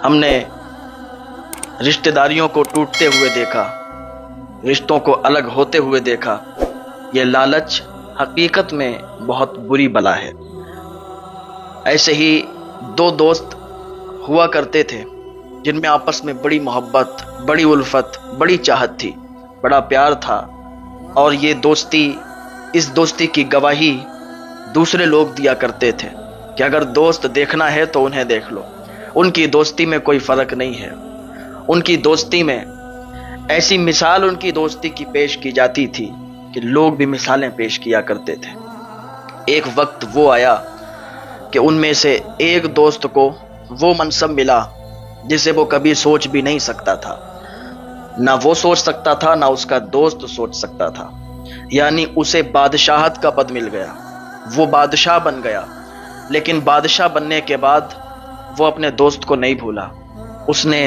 ہم نے رشتہ داریوں کو ٹوٹتے ہوئے دیکھا، رشتوں کو الگ ہوتے ہوئے دیکھا۔ یہ لالچ حقیقت میں بہت بری بلا ہے۔ ایسے ہی دو دوست ہوا کرتے تھے جن میں آپس میں بڑی محبت، بڑی الفت، بڑی چاہت تھی، بڑا پیار تھا، اور یہ اس دوستی کی گواہی دوسرے لوگ دیا کرتے تھے کہ اگر دوست دیکھنا ہے تو انہیں دیکھ لو۔ ان کی دوستی میں کوئی فرق نہیں ہے۔ ان کی دوستی میں ایسی مثال ان کی دوستی کی پیش کی جاتی تھی کہ لوگ بھی مثالیں پیش کیا کرتے تھے۔ ایک وقت وہ آیا کہ ان میں سے ایک دوست کو وہ منصب ملا جسے وہ کبھی سوچ بھی نہیں سکتا تھا۔ نہ وہ سوچ سکتا تھا، نہ اس کا دوست سوچ سکتا تھا۔ یعنی اسے بادشاہت کا پد مل گیا، وہ بادشاہ بن گیا۔ لیکن بادشاہ بننے کے بعد وہ اپنے دوست کو نہیں بھولا۔ اس نے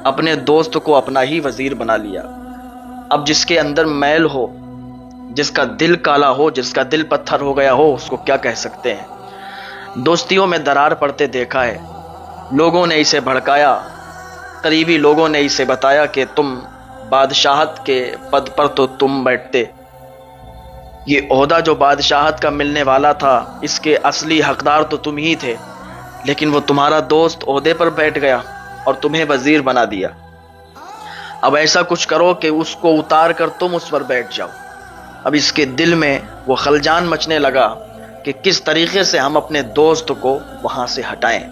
اپنے دوست کو اپنا ہی وزیر بنا لیا۔ اب جس کے اندر میل ہو، جس کا دل کالا ہو، جس کا دل پتھر ہو گیا ہو، اس کو کیا کہہ سکتے ہیں؟ دوستیوں میں درار پڑتے دیکھا ہے۔ لوگوں نے اسے بھڑکایا، قریبی لوگوں نے اسے بتایا کہ تم بادشاہت کے پد پر تو تم بیٹھتے، یہ عہدہ جو بادشاہت کا ملنے والا تھا اس کے اصلی حقدار تو تم ہی تھے، لیکن وہ تمہارا دوست عہدے پر بیٹھ گیا اور تمہیں وزیر بنا دیا۔ اب ایسا کچھ کرو کہ اس کو اتار کر تم اس پر بیٹھ جاؤ۔ اب اس کے دل میں وہ خلجان مچنے لگا کہ کس طریقے سے ہم اپنے دوست کو وہاں سے ہٹائیں۔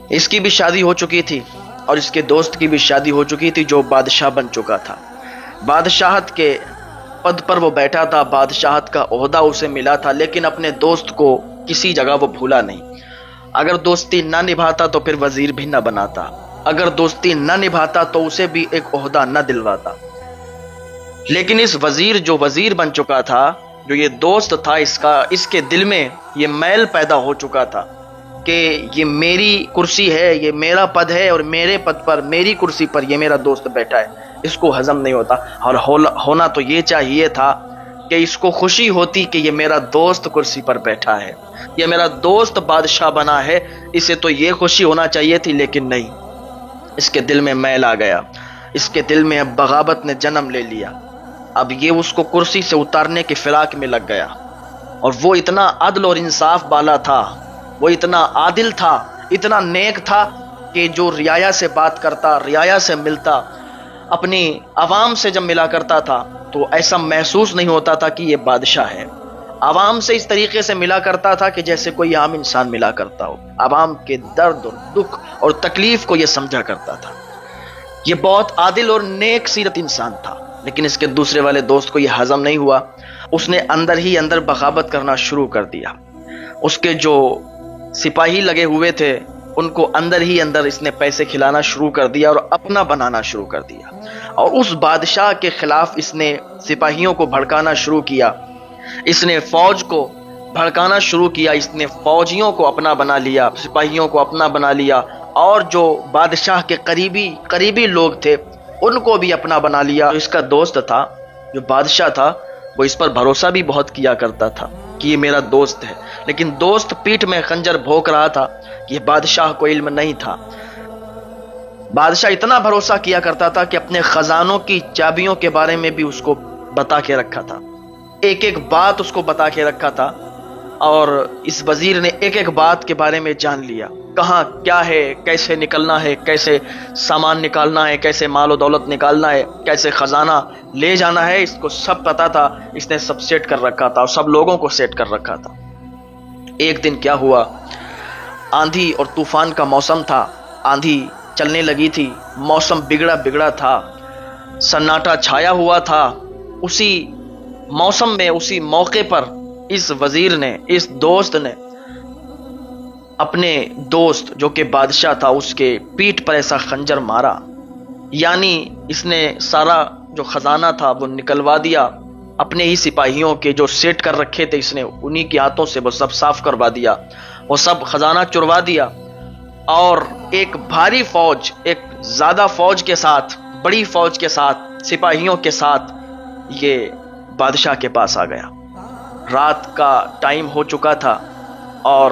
اس کی بھی شادی ہو چکی تھی اور اس کے دوست کی بھی شادی ہو چکی تھی جو بادشاہ بن چکا تھا۔ بادشاہت کے پد پر وہ بیٹھا تھا، بادشاہت کا عہدہ اسے ملا تھا، لیکن اپنے دوست کو کسی جگہ وہ بھولا نہیں۔ اگر دوستی نہ نبھاتا تو پھر وزیر بھی نہ بناتا، اگر دوستی نہ نبھاتا تو اسے بھی ایک عہدہ نہ دلواتا۔ لیکن اس وزیر جو وزیر بن چکا تھا، جو یہ دوست تھا، اس کے دل میں یہ میل پیدا ہو چکا تھا کہ یہ میری کرسی ہے، یہ میرا پد ہے، اور میرے پد پر، میری کرسی پر یہ میرا دوست بیٹھا ہے۔ اس کو ہضم نہیں ہوتا، اور ہونا تو یہ چاہیے تھا کہ اس کو خوشی ہوتی کہ یہ میرا دوست کرسی پر بیٹھا ہے، یہ میرا دوست بادشاہ بنا ہے، اسے تو یہ خوشی ہونا چاہیے تھی، لیکن نہیں۔ اس کے دل میں میل آ گیا، اس کے دل میں اب بغاوت نے جنم لے لیا۔ اب یہ اس کو کرسی سے اتارنے کے فراق میں لگ گیا، اور وہ اتنا عدل اور انصاف والا تھا، وہ اتنا عادل تھا، اتنا نیک تھا کہ جو رعایا سے بات کرتا، رعایا سے ملتا، اپنی عوام سے جب ملا کرتا تھا تو ایسا محسوس نہیں ہوتا تھا کہ یہ بادشاہ ہے۔ عوام سے اس طریقے سے ملا کرتا تھا کہ جیسے کوئی عام انسان ملا کرتا ہو، عوام کے درد اور دکھ اور تکلیف کو یہ سمجھا کرتا تھا۔ یہ بہت عادل اور نیک سیرت انسان تھا، لیکن اس کے دوسرے والے دوست کو یہ ہضم نہیں ہوا۔ اس نے اندر ہی اندر بغاوت کرنا شروع کر دیا۔ اس کے جو سپاہی لگے ہوئے تھے ان کو اندر ہی اندر اس نے پیسے کھلانا شروع کر دیا اور اپنا بنانا شروع کر دیا، اور اس بادشاہ کے خلاف اس نے سپاہیوں کو بھڑکانا شروع کیا، اس نے فوج کو بھڑکانا شروع کیا، اس نے فوجیوں کو اپنا بنا لیا، سپاہیوں کو اپنا بنا لیا، اور جو بادشاہ کے قریبی لوگ تھے ان کو بھی اپنا بنا لیا۔ اس کا دوست تھا جو بادشاہ تھا، وہ اس پر بھروسہ بھی بہت کیا کرتا تھا کہ یہ میرا دوست ہے، لیکن دوست پیٹھ میں خنجر بھونک رہا تھا، یہ بادشاہ کو علم نہیں تھا۔ بادشاہ اتنا بھروسہ کیا کرتا تھا کہ اپنے خزانوں کی چابیوں کے بارے میں بھی اس کو بتا کے رکھا تھا، ایک ایک بات اس کو بتا کے رکھا تھا، اور اس وزیر نے ایک ایک بات کے بارے میں جان لیا، کہاں کیا ہے، کیسے نکلنا ہے، کیسے سامان نکالنا ہے، کیسے مال و دولت نکالنا ہے، کیسے خزانہ لے جانا ہے، اس کو سب پتا تھا، اس نے سب سیٹ کر رکھا تھا اور سب لوگوں کو سیٹ کر رکھا تھا۔ ایک دن کیا ہوا، آندھی اور طوفان کا موسم تھا، آندھی چلنے لگی تھی، موسم بگڑا تھا، سناٹا چھایا ہوا تھا۔ اسی موسم میں، اسی موقع پر اس وزیر نے، اس دوست نے اپنے دوست جو کہ بادشاہ تھا اس کے پیٹھ پر ایسا خنجر مارا، یعنی اس نے سارا جو خزانہ تھا وہ نکلوا دیا، اپنے ہی سپاہیوں کے جو سیٹ کر رکھے تھے اس نے انہی کے ہاتھوں سے وہ سب صاف کروا دیا، وہ سب خزانہ چروا دیا، اور ایک بھاری فوج، ایک زیادہ فوج کے ساتھ، بڑی فوج کے ساتھ، سپاہیوں کے ساتھ یہ بادشاہ کے پاس آ گیا۔ رات کا ٹائم ہو چکا تھا اور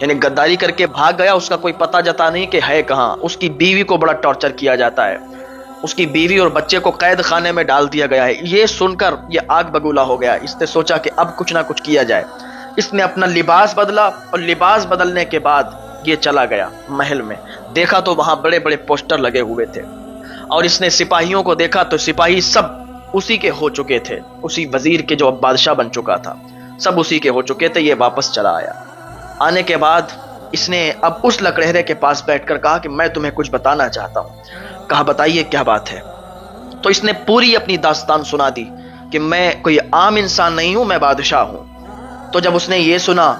یعنی غداری کر کے بھاگ گیا، اس کا کوئی پتہ جتا نہیں کہ ہے کہاں۔ اس کی بیوی کو بڑا ٹارچر کیا جاتا ہے، اس کی بیوی اور بچے کو قید خانے میں ڈال دیا گیا ہے۔ یہ سن کر یہ آگ بگولا ہو گیا۔ اس نے سوچا کہ اب کچھ نہ کچھ کیا جائے۔ اس نے اپنا لباس بدلا اور لباس بدلنے کے بعد یہ چلا گیا محل میں۔ دیکھا تو وہاں بڑے بڑے پوسٹر لگے ہوئے تھے، اور اس نے سپاہیوں کو دیکھا تو سپاہی سب اسی کے ہو چکے تھے، اسی وزیر کے جو اب بادشاہ بن چکا تھا، سب اسی کے ہو چکے تھے۔ یہ واپس چلا آیا۔ آنے کے بعد اس نے اب اس لکڑہرے کے پاس بیٹھ کر کہا کہ میں تمہیں کچھ بتانا چاہتا ہوں۔ کہا بتائیے کیا بات ہے؟ تو اس نے پوری اپنی داستان سنا دی کہ میں کوئی عام انسان نہیں ہوں، میں بادشاہ ہوں۔ تو جب اس نے یہ سنا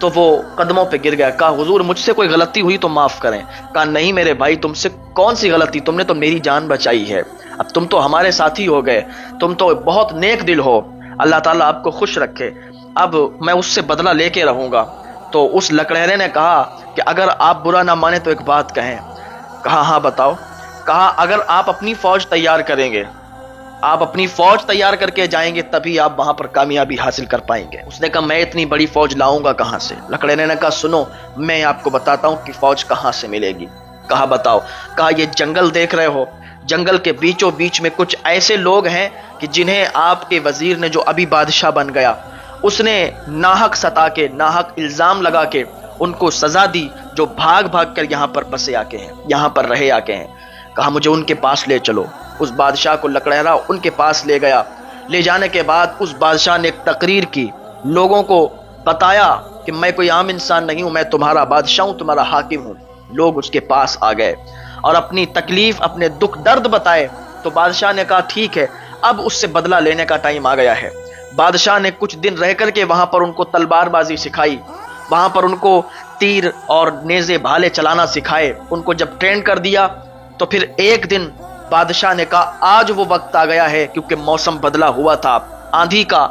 تو وہ قدموں پہ گر گیا۔ کہا حضور مجھ سے کوئی غلطی ہوئی تو معاف کریں۔ کہا نہیں میرے بھائی، تم سے کون سی غلطی، تم نے تو میری جان بچائی ہے، اب تم تو ہمارے ساتھی ہو گئے، تم تو بہت نیک دل ہو، اللہ تعالیٰ آپ کو خوش رکھے، اب میں اس سے بدلہ لے کے رہوں گا۔ تو اس لکڑہرے نے کہا کہ اگر آپ برا نہ مانے تو ایک بات کہیں۔ کہا ہاں بتاؤ۔ کہا اگر آپ اپنی فوج تیار کریں گے، آپ اپنی فوج تیار کر کے جائیں گے تبھی آپ وہاں پر کامیابی حاصل کر پائیں گے۔ اس نے کہا میں اتنی بڑی فوج لاؤں گا کہاں سے؟ لکڑہرے نے کہا سنو میں آپ کو بتاتا ہوں کہ فوج کہاں سے ملے گی۔ کہا بتاؤ۔ کہا یہ جنگل دیکھ رہے ہو، جنگل کے بیچوں بیچ میں کچھ ایسے لوگ ہیں کہ جنہیں آپ کے وزیر نے جو ابھی بادشاہ بن گیا اس نے ناحق ستا کے، ناحق الزام لگا کے ان کو سزا دی، جو بھاگ بھاگ کر یہاں پر بسے آ کے ہیں، یہاں پر رہے آ کے ہیں۔ کہا مجھے ان کے پاس لے چلو۔ اس بادشاہ کو لکڑہرا ان کے پاس لے گیا۔ لے جانے کے بعد اس بادشاہ نے ایک تقریر کی، لوگوں کو بتایا کہ میں کوئی عام انسان نہیں ہوں، میں تمہارا بادشاہ ہوں، تمہارا حاکم ہوں۔ لوگ اس کے پاس آ گئے اور اپنی تکلیف، اپنے دکھ درد بتائے۔ تو بادشاہ نے کہا ٹھیک ہے اب اس سے بدلہ لینے کا ٹائم آ گیا ہے۔ بادشاہ نے کچھ دن رہ کر کے وہاں پر ان کو تلوار بازی سکھائی، وہاں پر ان کو تیر اور نیزے بھالے چلانا سکھائے۔ ان کو جب ٹرین کر دیا تو پھر ایک دن بادشاہ نے کہا آج وہ وقت آ گیا ہے، کیونکہ موسم بدلا ہوا تھا، آندھی کا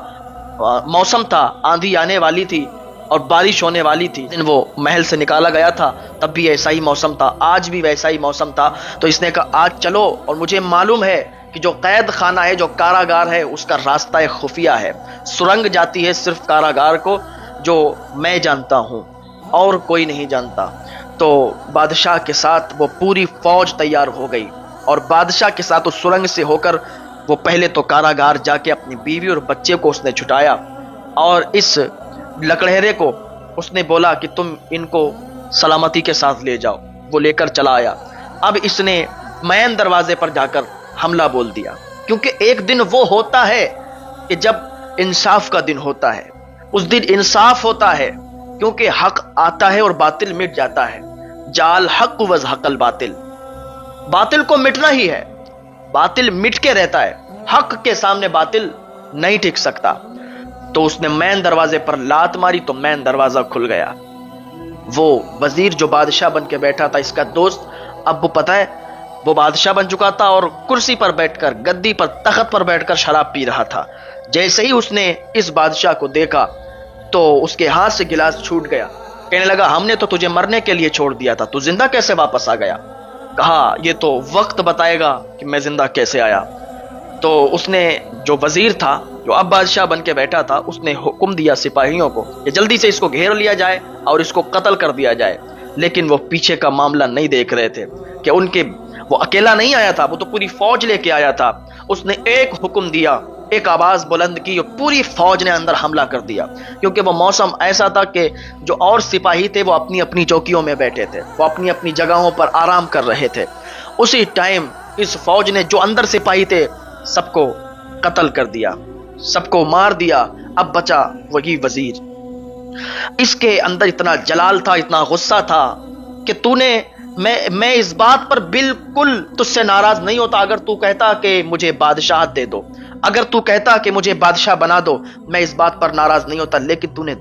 موسم تھا، آندھی آنے والی تھی اور بارش ہونے والی تھی۔ وہ محل سے نکالا گیا تھا تب بھی ایسا ہی موسم تھا، آج بھی ویسا ہی موسم تھا۔ تو اس نے کہا آج چلو، اور مجھے معلوم ہے کہ جو قید خانہ ہے، جو کاراگار ہے، اس کا راستہ خفیہ ہے، سرنگ جاتی ہے صرف کاراگار کو، جو میں جانتا ہوں اور کوئی نہیں جانتا۔ تو بادشاہ کے ساتھ وہ پوری فوج تیار ہو گئی، اور بادشاہ کے ساتھ اس سرنگ سے ہو کر وہ پہلے تو کاراگار جا کے اپنی بیوی اور بچے کو اس نے چھٹایا، اور اس لکڑہرے کو اس نے بولا کہ تم ان کو سلامتی کے ساتھ لے جاؤ۔ وہ لے کر چلا آیا۔ اب اس نے مین دروازے پر جا کر حملہ بول دیا، کیونکہ ایک دن وہ ہوتا ہے کہ جب انصاف کا دن ہوتا ہے، اس دن انصاف ہوتا ہے، کیونکہ حق آتا ہے اور باطل مٹ جاتا ہے۔ جال حق وزحق الباطل، باطل کو مٹنا ہی ہے، باطل مٹ کے رہتا ہے، حق کے سامنے باطل نہیں ٹک سکتا۔ تو اس نے مین دروازے پر لات ماری تو مین دروازہ کھل گیا۔ وہ وزیر جو بادشاہ بن کے بیٹھا تھا، اس کا دوست، اب وہ پتہ ہے وہ بادشاہ بن چکا تھا اور کرسی پر بیٹھ کر، گدی پر، تخت پر بیٹھ کر شراب پی رہا تھا۔ جیسے ہی اس نے اس بادشاہ کو دیکھا تو اس کے ہاتھ سے گلاس چھوٹ گیا۔ کہنے لگا ہم نے تو تجھے مرنے کے لیے چھوڑ دیا تھا، تو زندہ کیسے واپس آ گیا؟ کہا یہ تو وقت بتائے گا کہ میں زندہ کیسے آیا۔ تو اس نے جو وزیر تھا، جو اب بادشاہ بن کے بیٹھا تھا، اس نے حکم دیا سپاہیوں کو کہ جلدی سے اس کو گھیر لیا جائے اور اس کو قتل کر دیا جائے۔ لیکن وہ پیچھے کا معاملہ نہیں دیکھ رہے تھے کہ ان کے، وہ اکیلا نہیں آیا تھا، وہ تو پوری فوج لے کے آیا تھا۔ اس نے ایک حکم دیا، ایک آواز بلند کی اور پوری فوج نے اندر حملہ کر دیا، کیونکہ وہ موسم ایسا تھا کہ جو اور سپاہی تھے وہ اپنی اپنی چوکیوں میں بیٹھے تھے، وہ اپنی اپنی جگہوں پر آرام کر رہے تھے۔ اسی ٹائم اس فوج نے جو اندر سپاہی تھے سب کو قتل کر دیا، سب کو مار دیا۔ اب بچا وہی وزیر۔ اس کے اندر اتنا جلال تھا، اتنا غصہ تھا کہ میں اس بات پر بالکل تجھ سے ناراض نہیں ہوتا اگر تو کہتا کہ مجھے بادشاہت دے دو، اگر تو کہتا کہ مجھے بادشاہ بنا دو، میں اس بات پر ناراض نہیں ہوتا، لیکن تو نے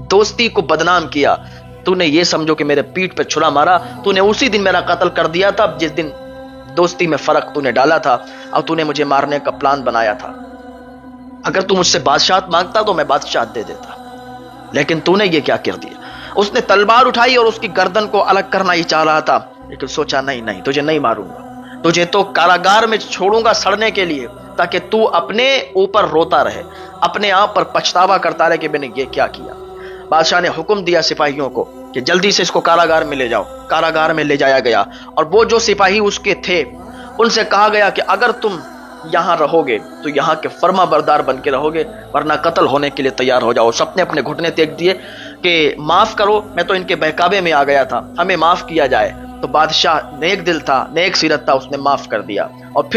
دوستی کو بدنام کیا، تو نے یہ سمجھو کہ میرے پیٹھ پہ چھرا مارا، تو نے اسی دن میرا قتل کر دیا تھا جس دن دوستی میں فرق تو نے ڈالا تھا اور تو نے مجھے مارنے کا پلان بنایا تھا۔ اگر تو مجھ سے بادشاہت مانگتا تو میں بادشاہت دے دیتا، لیکن تو نے یہ کیا کر دیا؟ اس نے تلوار اٹھائی اور اس کی گردن کو الگ کرنا ہی چاہ رہا تھا، لیکن سوچا نہیں تجھے نہیں ماروں گا، تجھے تو کاراگار میں چھوڑوں گا سڑنے کے لیے، تاکہ تو اپنے اوپر روتا رہے، اپنے آپ پر پچھتاوا کرتا رہے کہ میں نے یہ کیا کیا۔ بادشاہ نے حکم دیا سپاہیوں کو کہ جلدی سے اس کو کاراگار میں لے جاؤ. کاراگار میں لے جایا گیا اور وہ جو سپاہی اس کے تھے ان سے کہا گیا کہ اگر تم یہاں رہو گے تو یہاں کے فرما بردار بن کے رہو گے ورنہ قتل ہونے کے لیے تیار ہو جاؤ. سب نے اپنے گھٹنے ٹیک دیے کہ معاف کرو, میں تو ان کے بہکاوے میں آ گیا تھا, ہمیں معاف کیا جائے. تو بادشاہ نیک دل تھا, نیک سیرت تھا, اس نے معاف کر دیا. اور پھر